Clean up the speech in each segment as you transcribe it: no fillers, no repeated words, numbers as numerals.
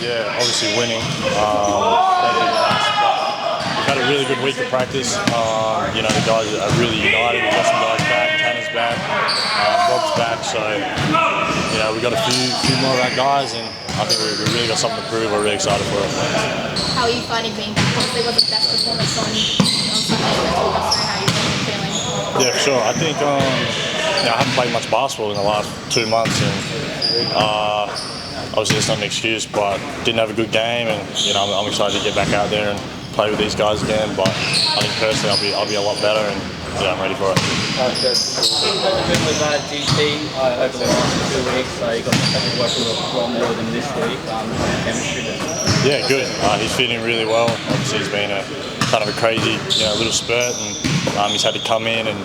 Yeah, obviously winning. We've had a really good week of practice. The guys are really united. We've got some guys back. Tanner's back. Rob's back. So, we've got a few more of our guys, and I think we really got something to prove. We're really excited for it. How are you finding being back? Obviously, was the best performance on Sunday, but talk us through how you're feeling. Yeah, for sure. I think I haven't played much basketball in the last 2 months, and obviously it's not an excuse, but didn't have a good game, and I'm excited to get back out there and play with these guys again. But I think personally I'll be a lot better, and I'm ready for it. Good. You've been with GT over the last 2 weeks, so you got to work with a lot more than this week. Chemistry. Yeah, good. He's feeling really well. Obviously, he's been a kind of a crazy, little spurt, and he's had to come in and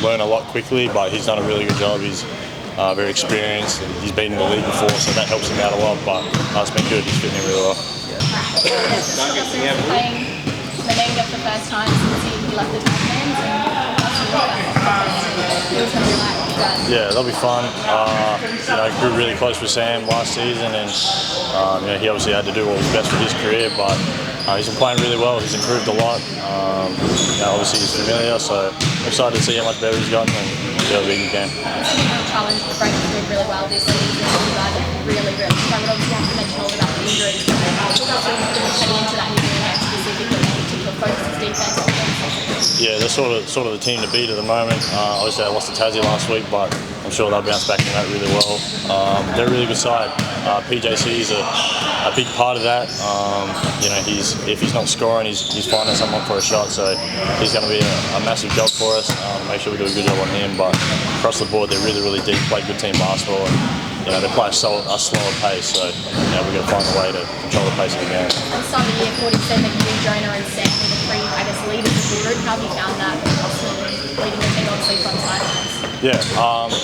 learn a lot quickly. But he's done a really good job. He's very experienced, and he's been in the league before, so that helps him out a lot. But it's been good. He's fitting in really well. Playing Menenga for the first time since he left the Titans, yeah, that'll be fun. Grew really close with Sam last season, and he obviously had to do what was best for his career, but he's been playing really well. He's improved a lot. Obviously he's familiar, so I'm excited to see how much better he's gotten, and it'll be a good game. Challenge the break doing really well this season. You guys are really struggled. Obviously, you have to mention all about the injuries. Heading into that new game specifically, any particular focus is defense, offense? Yeah, they're sort of the team to beat at the moment. Obviously, I lost to Tassie last week, but I'm sure they'll bounce back from that really well. They're a really good side. PJC is a big part of that. If he's not scoring, he's finding someone for a shot, so he's going to be a massive job for us. Make sure we do a good job on him, but across the board, they're really deep, play good team basketball, and they play a slower pace, so we've got to find a way to control the pace of the game. On start of the year, 47 that you, Jonah and Sam were the three, leaders of the group. How have you found that leading the team, obviously, from sidelines? Yeah,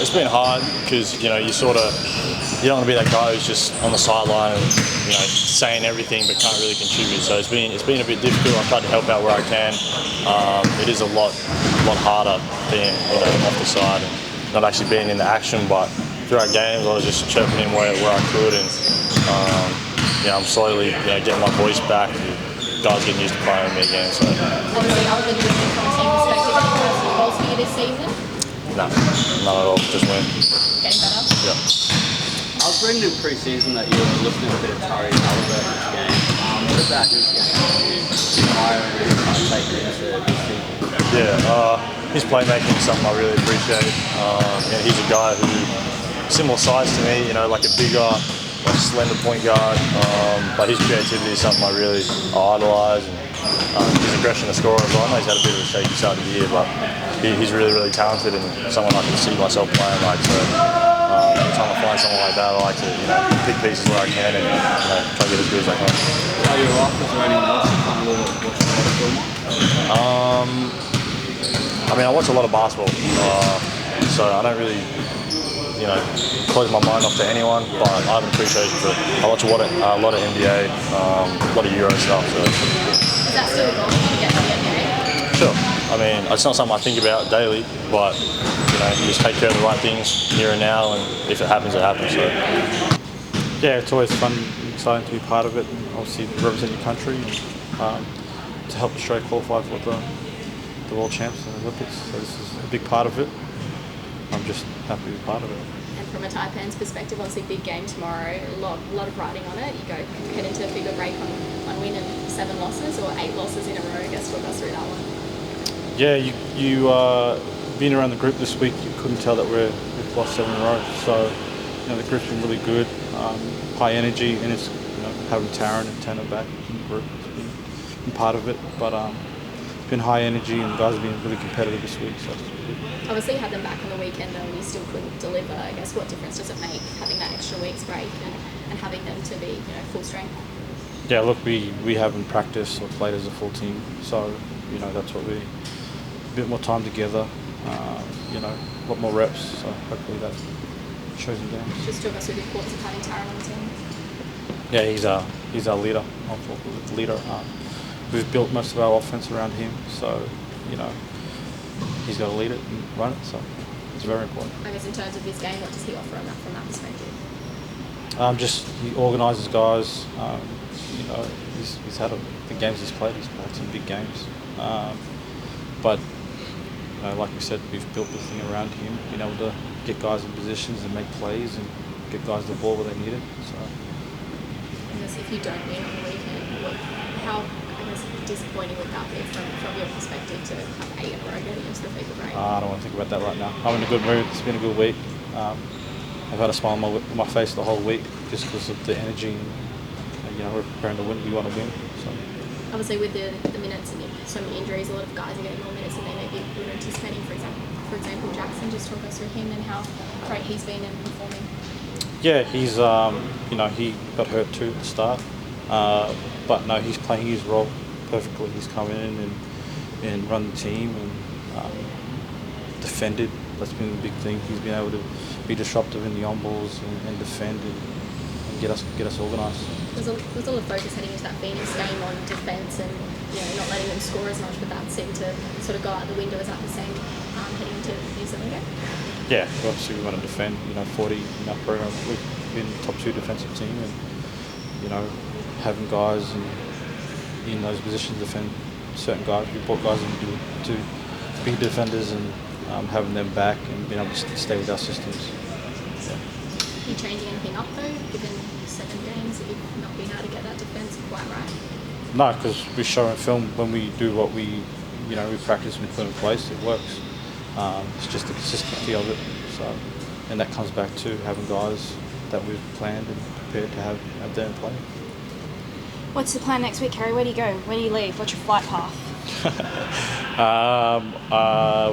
it's been hard because you don't want to be that guy who's just on the sideline and saying everything but can't really contribute. So it's been a bit difficult. I've tried to help out where I can. It is a lot harder being off the side and not actually being in the action, but throughout games I was just chirping in where I could, and I'm slowly getting my voice back. Guys getting used to playing with me again. So. Obviously, other than winning from a team perspective, any personal goals for you this season? No, none at all. Just win. Getting better? Yeah. I was reading in pre-season that you were listening to a bit of Taran Armstrong Kerry Williams. What about his game? Take it into this season? Yeah, his playmaking is something I really appreciate. He's a guy who similar size to me. Like a bigger, slender point guard. But his creativity is something I really idolise, and his aggression to score as well. I know he's had a bit of a shaky start of the year, but he's really talented and someone I can see myself playing like. So every time I find someone like that, I like to pick pieces where I can and try to get as good as I can. Are you off? Is there anyone else you kind of watch I watch a lot of basketball, so I don't really close my mind off to anyone, but I have an appreciation for it. I watch a lot of NBA, a lot of Euro stuff. So. Is that still a goal to get to the NBA? Sure. It's not something I think about daily, but you just take care of the right things here and now, and if it happens, it happens. So. Yeah, it's always fun and exciting to be part of it, and obviously represent your country, and to help Australia qualify for the World Champs and the Olympics. So this is a big part of it. I'm just happy to be part of it. And from a Taipan's perspective, obviously big game tomorrow, a lot of riding on it. You head into a bigger break on win and 7 losses or 8 losses in a row. I guess talk us through that one. Yeah, you being around the group this week, you couldn't tell that we've lost 7 in a row. So the group's been really good, high energy, and it's having Taran and Tanner back in the group has been part of it. But it's been high energy, and the guys have been really competitive this week. So. Obviously, you had them back on the weekend though, and you still couldn't deliver. I guess what difference does it make having that extra week's break and having them to be full strength? Yeah, look, we haven't practiced or played as a full team, so that's what we a bit more time together, a lot more reps. So hopefully that shows in games. Just talk us through the importance of having Taran on the team. Yeah, he's our leader. We've built most of our offense around him, so he's got to lead it and run it, so it's very important. I guess in terms of this game, what does he offer from that perspective? Just he organises guys. You know, he's had the games he's played. He's had some big games. But you know, like we said, we've built the thing around him, being able to get guys in positions and make plays and get guys the ball where they need it. So. I guess if you don't win on the weekend, how disappointing would that be from your perspective to have 8 in a row going against the Fever Brain? I don't want to think about that right now. I'm in a good mood. It's been a good week. I've had a smile on my face the whole week just because of the energy and you know, we're preparing to win. We want to win. So. Obviously, with the minutes and so many injuries, a lot of guys are getting more minutes than they maybe were anticipating. For example, Jackson. Just talk us through him and how great he's been and performing. Yeah, he's you know, he got hurt too at the start, but no, he's playing his role perfectly. He's come in and run the team and defended. That's been the big thing. He's been able to be disruptive in the on balls and defend and get us organised. There's a lot of focus heading into that Phoenix game on defence and you know not letting them score as much, but that seemed to sort of go out the window. Is that the same heading into the New Zealand game? Yeah, obviously we want to defend. You know, 40 in our program, we've been top 2 defensive team, and you know, having guys in those positions defend certain guys. We brought guys in to be defenders and having them back and being able to stay with our systems. Yeah. Are you changing anything up though, given 7 games that you've not been able to get that defence quite right? No, because we show in film when we do what we practice and put in place, it works. It's just the consistency of it. So, and that comes back to having guys that we've planned and prepared to have there and play. What's the plan next week, Kerry? Where do you go? Where do you leave? What's your flight path?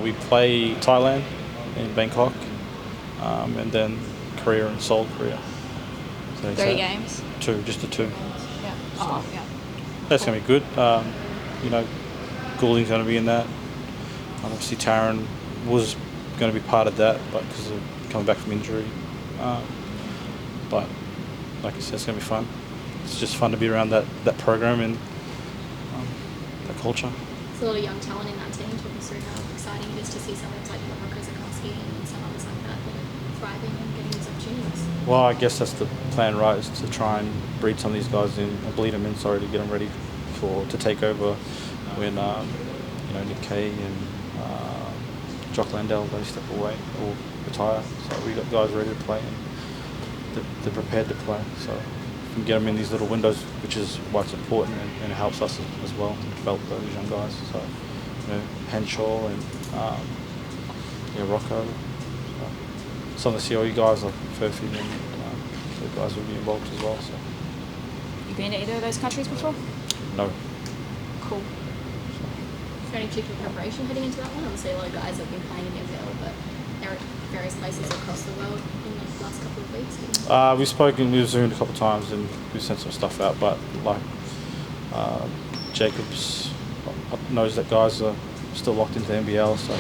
We play Thailand in Bangkok, and then Korea and Seoul, Korea. So 3 games? 2, just the 2. Yeah. So Yeah. that's going to be good. You know, Goulding's going to be in that. Obviously, Taran was going to be part of that, but because of coming back from injury. But like I said, it's going to be fun. It's just fun to be around that program and that culture. There's a lot of young talent in that team. Talk us through how exciting it is to see someone like Kozakowski and some others like that that are thriving and getting these opportunities. Well, I guess that's the plan, right? Is to try and breed some of these guys in, bleed them in, to get them ready to take over when you know, Nick Kay and Jock Landell, they step away or retire. So we got guys ready to play and they're prepared to play. So we can get them in these little windows, which is why it's important and it helps us as well to develop those young guys. So, you know, Henshaw and Rocco. So some of the COE guys like Furphy and the guys will be involved as well. So. You been to either of those countries before? No. Cool. Is there any particular preparation heading into that one? Obviously, a lot of guys have been playing in NBL, but they're at various places across the world in the last couple of weeks. We've Zoomed a couple of times and we've sent some stuff out, but like Jacobs knows that guys are still locked into the NBL, so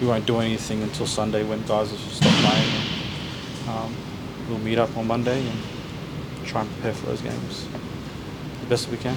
we won't do anything until Sunday when guys have stopped playing. We'll meet up on Monday and try and prepare for those games the best we can.